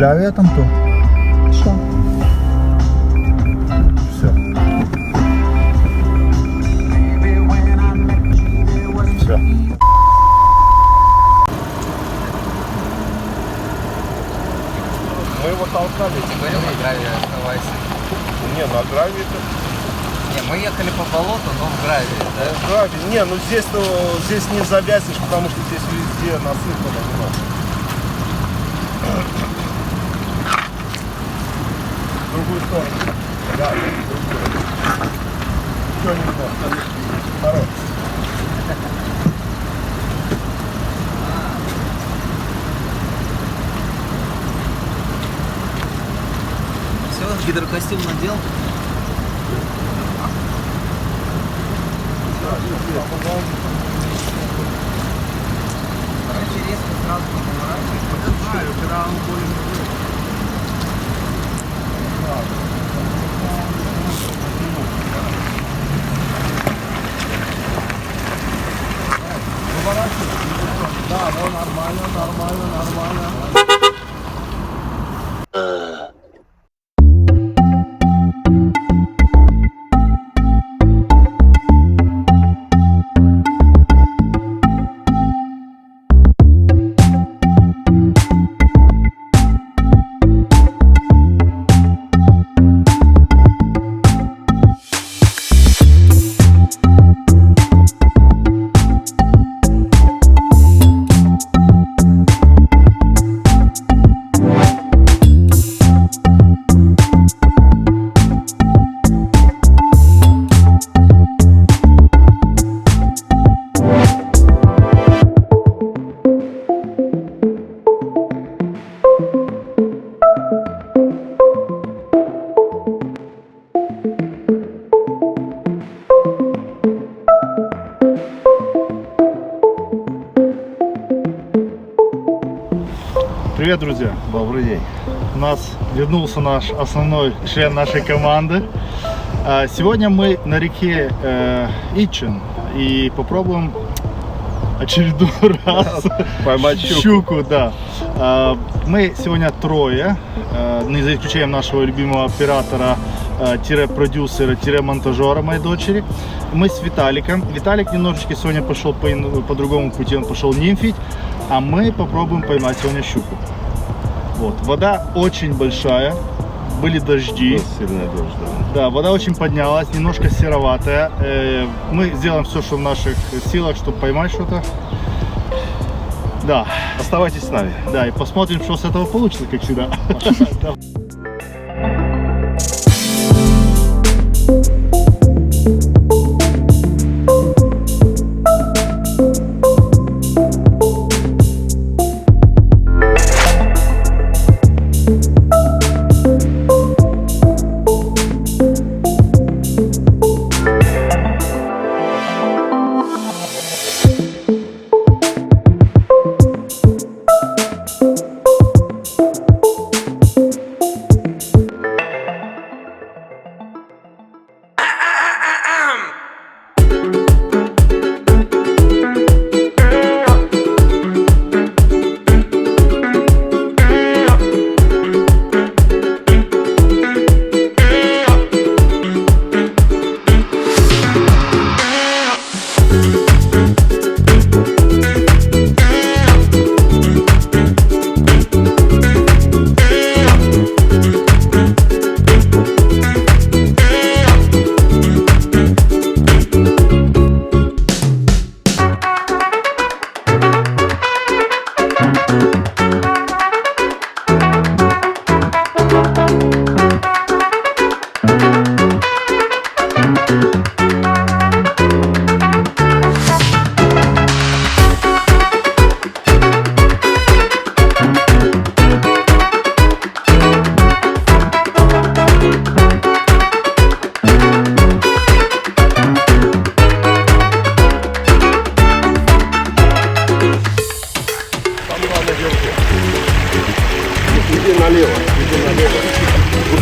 гравия там то. Что? Все. Все. Мы его толкали. Ты говорил, на гравии оставайся. Не, на гравии-то. Не, мы ехали по болоту, но в гравии, да? В гравии. Не, ну здесь не завязнешь, потому что здесь везде насыпано. В другую сторону. Да, в другую. Что не то? Второй. Все, гидрокостюм надел. Короче, резко сразу поворачиваешь. Я знаю, когда он более Да, ну нормально. Привет, друзья! Добрый день. У нас вернулся наш основной член нашей команды. Сегодня мы на реке Итчин и попробуем очередной раз Поймать щуку. Да. Мы сегодня трое, за исключением нашего любимого оператора, продюсера, монтажера моей дочери. Мы с Виталиком. Виталик немножечко сегодня пошел по другому пути, он пошел нимфить, а мы попробуем поймать сегодня щуку. Вот. Вода очень большая, были дожди. Сильный дождь, да. Да, вода очень поднялась, немножко сероватая. Мы сделаем все, что в наших силах, чтобы поймать что-то. Да. Оставайтесь с нами. Да, и посмотрим, что с этого получится, как всегда.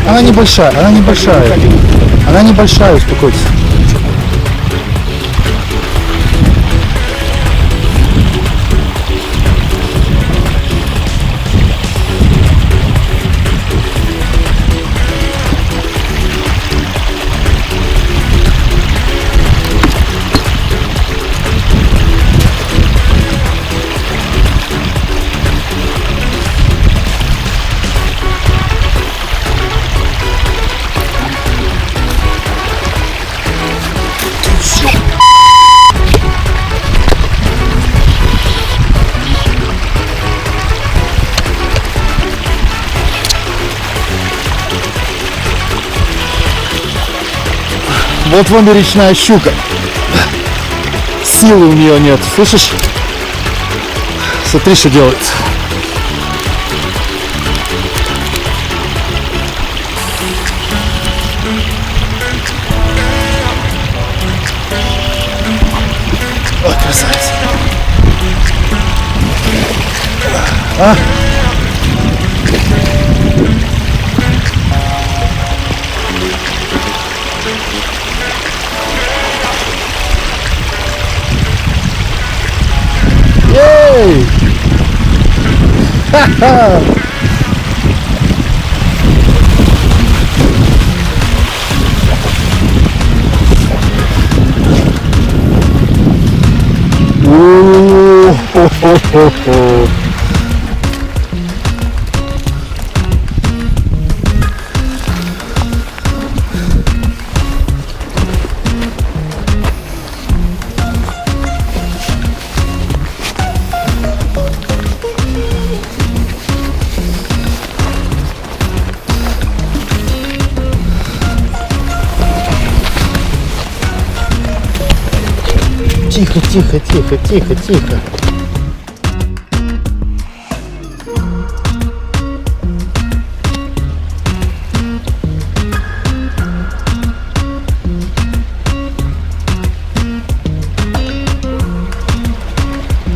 Она небольшая, Она небольшая, успокойтесь. Вот вон и речная щука. Силы у нее нет, слышишь? Смотри, что делается. О, красавица. А? Ей! Ха-ха! У-хо-хо-хо-хо. Тихо, тихо, тихо, тихо, тихо.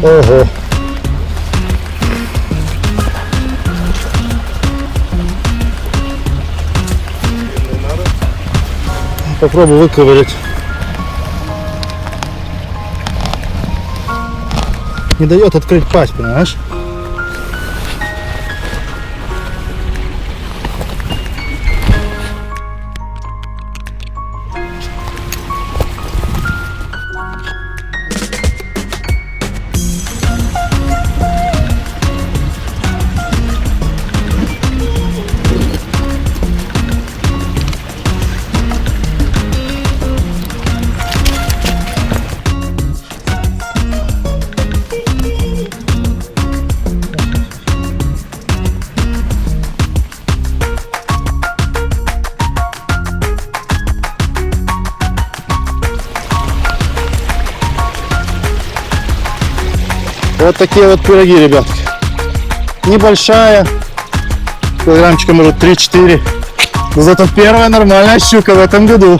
Ого. Попробую выковырять. Не дает открыть пасть, понимаешь? Вот такие вот пироги, ребятки. Небольшая, килограммчика может 3-4. Но зато первая нормальная щука в этом году.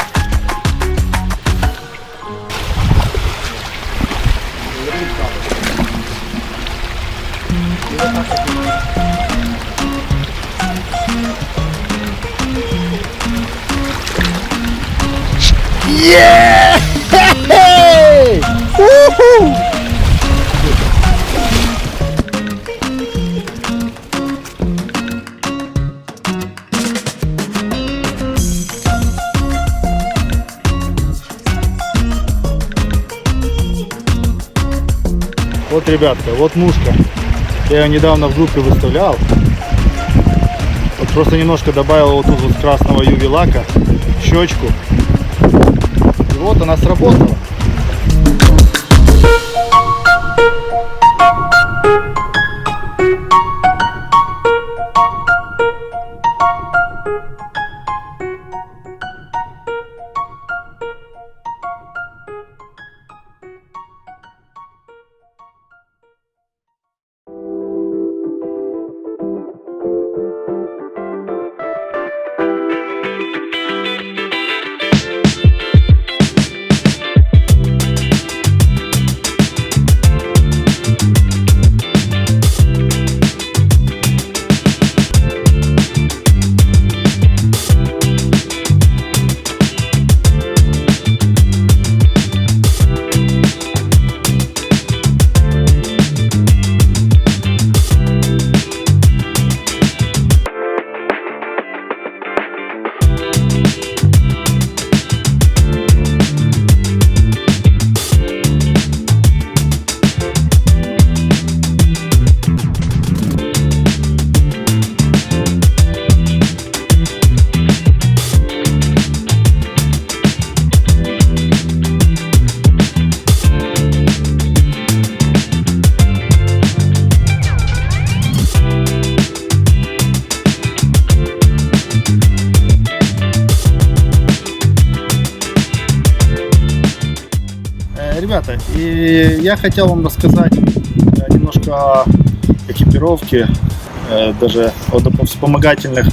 Yeah! Уху! Вот, ребятка, вот мушка. Я ее недавно в группе выставлял. Вот просто немножко добавил вот тут вот красного юви-лака, щечку. И вот она сработала. Ребята, и я хотел вам рассказать немножко о экипировке, даже о вспомогательных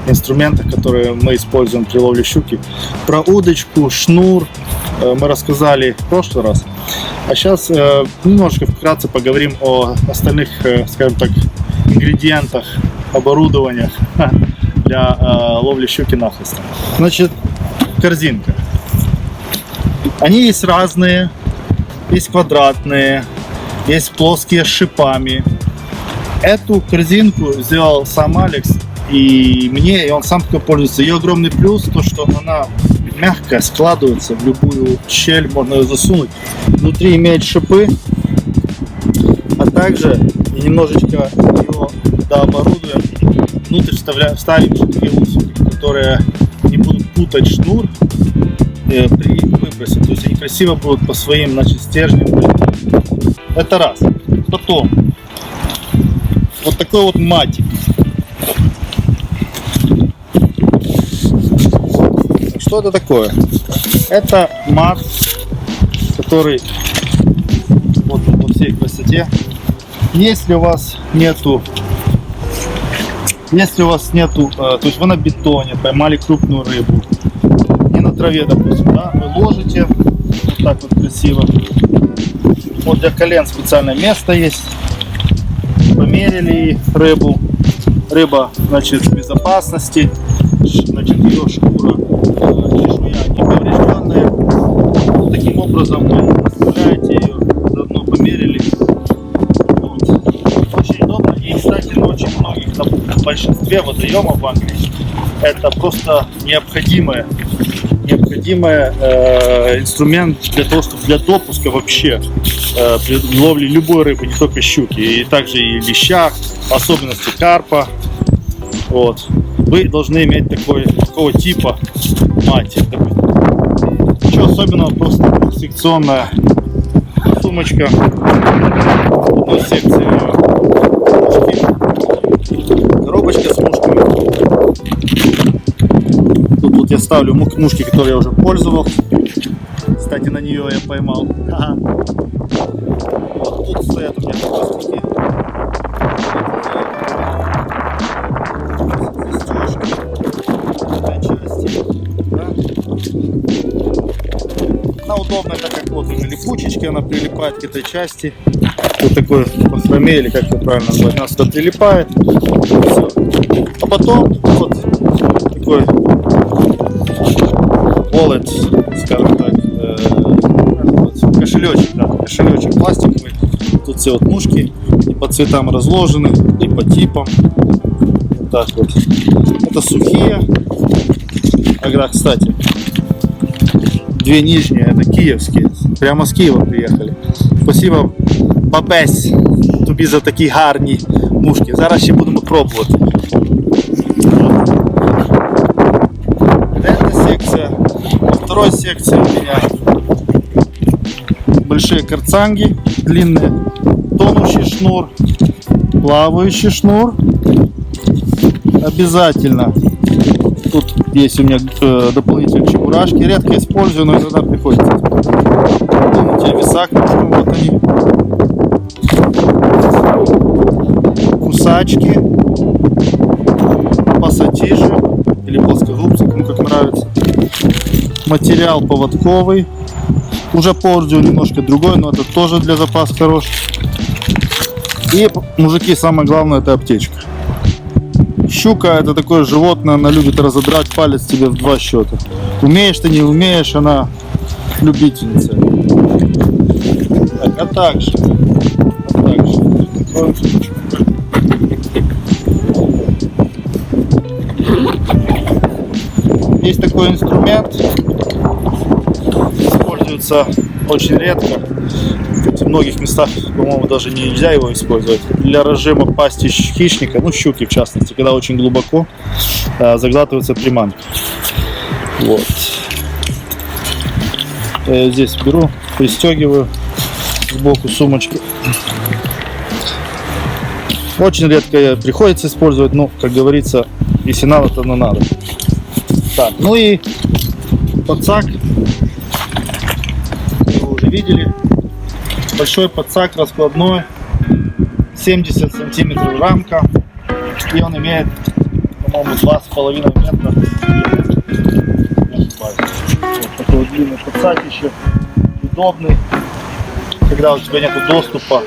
инструментах, которые мы используем при ловле щуки. Про удочку, шнур мы рассказали в прошлый раз. А сейчас немножко вкратце поговорим о остальных, скажем так, ингредиентах, оборудованиях для ловли щуки нахлестом. Значит, корзинка. Они есть разные, есть квадратные, есть плоские с шипами. Эту корзинку сделал сам Алекс, и он сам такой пользуется. Ее огромный плюс, то что она мягкая, складывается в любую щель, можно ее засунуть. Внутри имеет шипы, а также и немножечко ее дооборудуем. Внутрь вставим такие усики, которые не будут путать шнур при выбросе. То есть они красиво будут по своим, значит, стержням. Это раз. Потом вот такой вот матик. Что это такое? Это мат, который вот во всей красоте. Если у вас нету, то есть вы на бетоне поймали крупную рыбу, не на траве, допустим, да, вы ложите вот так вот красиво. Вот для колен специальное место есть. Померили рыбу. Рыба, значит, в безопасности. Значит, ее шкура, чешуя не поврежденная. Вот таким образом вы оставляете ее, заодно померили. Вот. Очень удобно. И, кстати, на очень многих, в большинстве водоемов в Англии, это просто необходимый инструмент для того, чтобы для допуска вообще при ловле любой рыбы, не только щуки, и также и леща, особенности карпа. Вот. Вы должны иметь такого типа матик. Ничего особенного, просто секционная сумочка. В одной секции мушки. Коробочка с мушками. Тут вот я ставлю мушки, которые я уже пользовался. Кстати, на нее я поймал. Вот тут стоят у меня пластики. Она удобная, так как вот уже липучечки, она прилипает к этой части. Вот такой пахроме, или как это правильно назвать, она сюда прилипает. Все. А потом вот такой wallet, скажем так, кошелечек пластиковый. Тут все вот мушки и по цветам разложены, и по типам. Вот так вот. Это сухие. Ага, кстати, две нижние, это киевские. Прямо з Києва приїхали. Спасибо, бабесь, тобі за такі гарні мушки. Зараз ще будемо пробувати. Эта секция. Во второй секции у меня большие карцанги, длинные, тонущий шнур, плавающий шнур. Обязательно. Тут есть у меня дополнительные чебурашки. Редко использую, но иногда приходится. Дополнительный висак. Вот они. Кусачки. Пассатижи. Или плоскогубцы, кому как нравится. Материал поводковый. Уже по ордеру немножко другой, но это тоже для запаса хороший. И, мужики, самое главное, это аптечка. Щука — это такое животное, она любит разодрать палец тебе в два счета. Умеешь ты, не умеешь, она любительница. Так, а также есть такой инструмент, используется очень редко. В многих местах, по-моему, даже нельзя его использовать. Для разжима пасти хищника, ну щуки в частности, когда очень глубоко заглатывается приманка. Вот. Я здесь беру, пристегиваю сбоку сумочки. Очень редко приходится использовать, но, как говорится, если надо, то надо. Так, ну и подсак. Его уже видели. Большой подсак раскладной, 70 сантиметров рамка. И он имеет, по-моему, 2,5 метра. Вот такой вот длинный подсак еще. Удобный, когда у тебя нет доступа.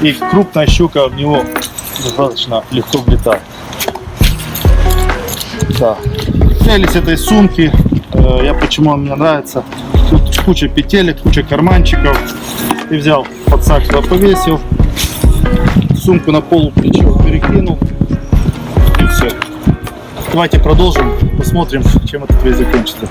И крупная щука в него достаточно легко влетает. Да. Прелесть этой сумки, почему он мне нравится, тут куча петелек, куча карманчиков. И взял подсак, туда повесил, сумку на полуплечо перекинул, и все. Давайте продолжим, посмотрим, чем этот весь закончится.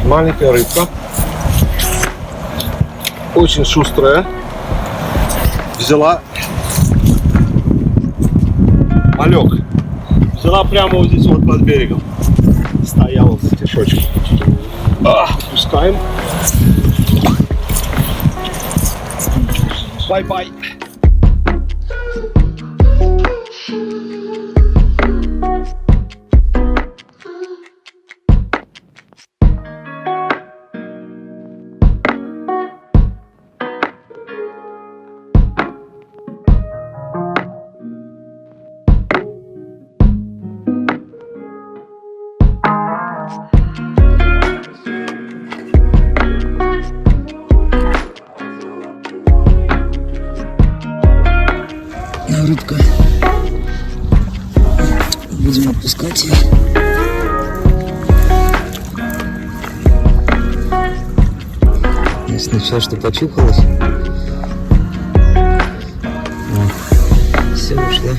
Маленькая рыбка. Очень шустрая. Взяла малек. Взяла прямо вот здесь вот под берегом. Стояла с стишочком. Отпускаем. Бай-бай. Рыбка. Будем отпускать ее. Сначала что почухалась. Все, ушла.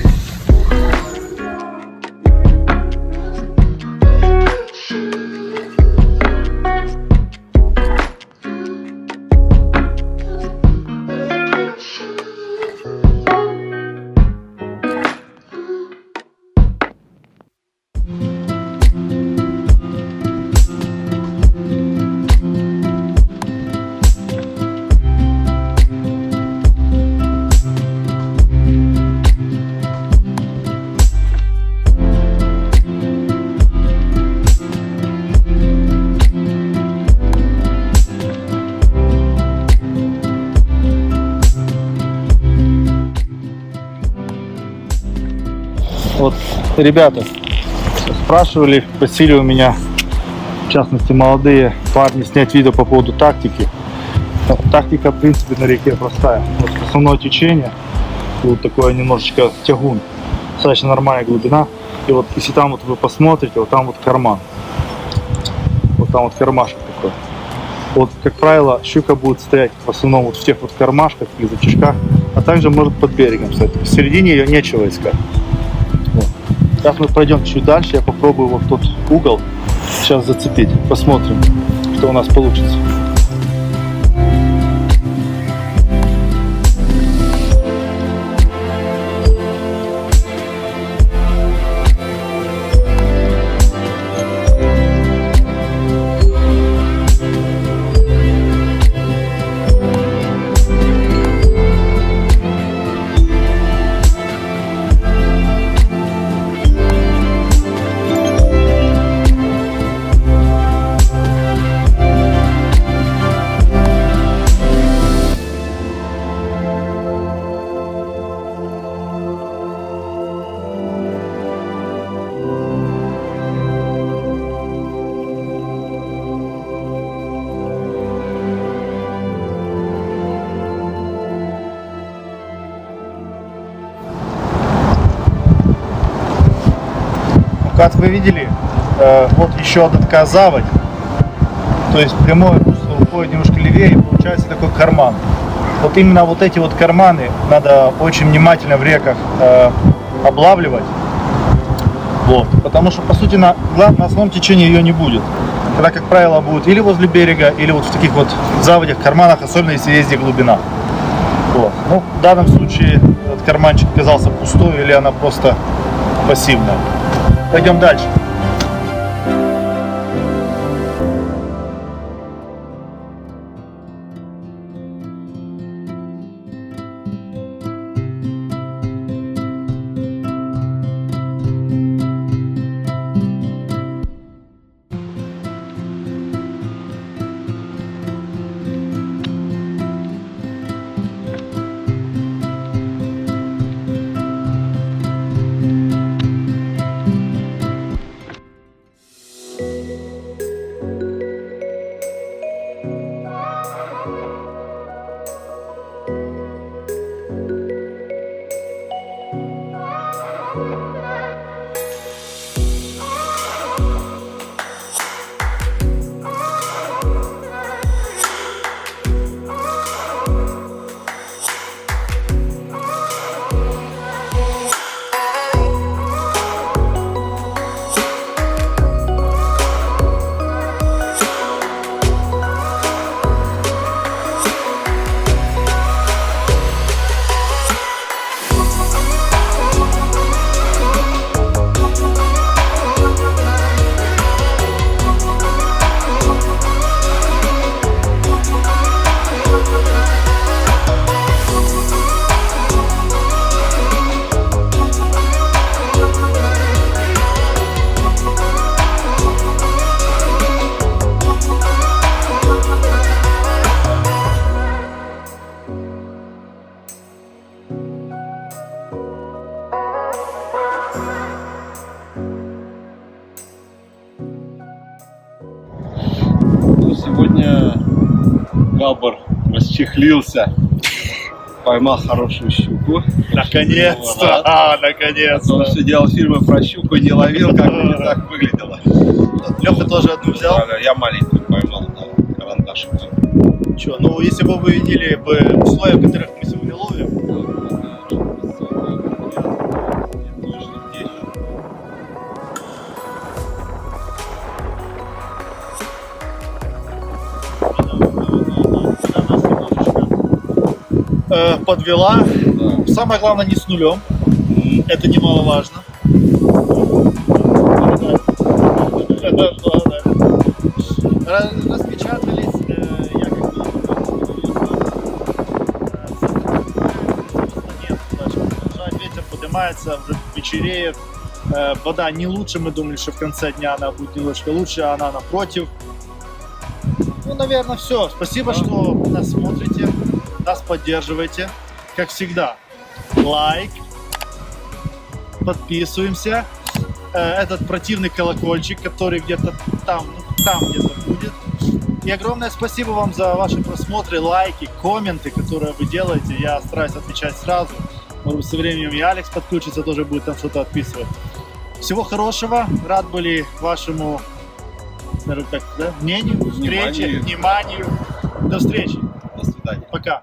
Вот, ребята, спрашивали, просили у меня, в частности, молодые парни, снять видео по поводу тактики. Тактика, в принципе, на реке простая. Вот основное течение, вот такое немножечко тягун, достаточно нормальная глубина. И вот если там вот вы посмотрите, вот там вот карман, вот там вот кармашек такой. Вот, как правило, щука будет стоять в основном вот в тех вот кармашках или затяжках, а также может под берегом, кстати. В середине ее нечего искать. Вот. Сейчас мы пройдем чуть дальше, я попробую вот тот угол сейчас зацепить. Посмотрим, что у нас получится. Как вы видели, вот еще одна такая заводь, то есть прямое русло уходит немножко левее, и получается такой карман. Вот именно вот эти вот карманы надо очень внимательно в реках облавливать, вот, потому что по сути на основном течении ее не будет. Тогда, как правило, будет или возле берега, или вот в таких вот заводях, карманах, особенно если есть где глубина. Вот. Ну, в данном случае этот карманчик оказался пустой или она просто пассивная. Пойдем дальше. Габбар расчехлился. Поймал хорошую щуку. Наконец-то! Вот. Он Наконец-то! все делал фильмы про щуку, не ловил, как бы не так выглядело. Леха тоже одну взял. Я маленькую поймал, да, карандашик. Че, ну если бы вы видели бы условия, в которых мы сегодня ловим, подвела. Самое главное не с нулем. Это немаловажно. Распечатались. Я как бы ветер поднимается, уже вечереет. Вода не лучше, мы думали, что в конце дня она будет немножко лучше, а она напротив. Ну, наверное, все. Спасибо, что нас смотрите, нас поддерживаете. Как всегда, лайк, подписываемся. Этот противный колокольчик, который где-то там где-то будет. И огромное спасибо вам за ваши просмотры, лайки, комменты, которые вы делаете. Я стараюсь отвечать сразу. Может быть, со временем и Алекс подключится, тоже будет там что-то отписывать. Всего хорошего. Рад были вашему, скажем так, да, мнению, встрече, вниманию. До встречи. До свидания. Пока.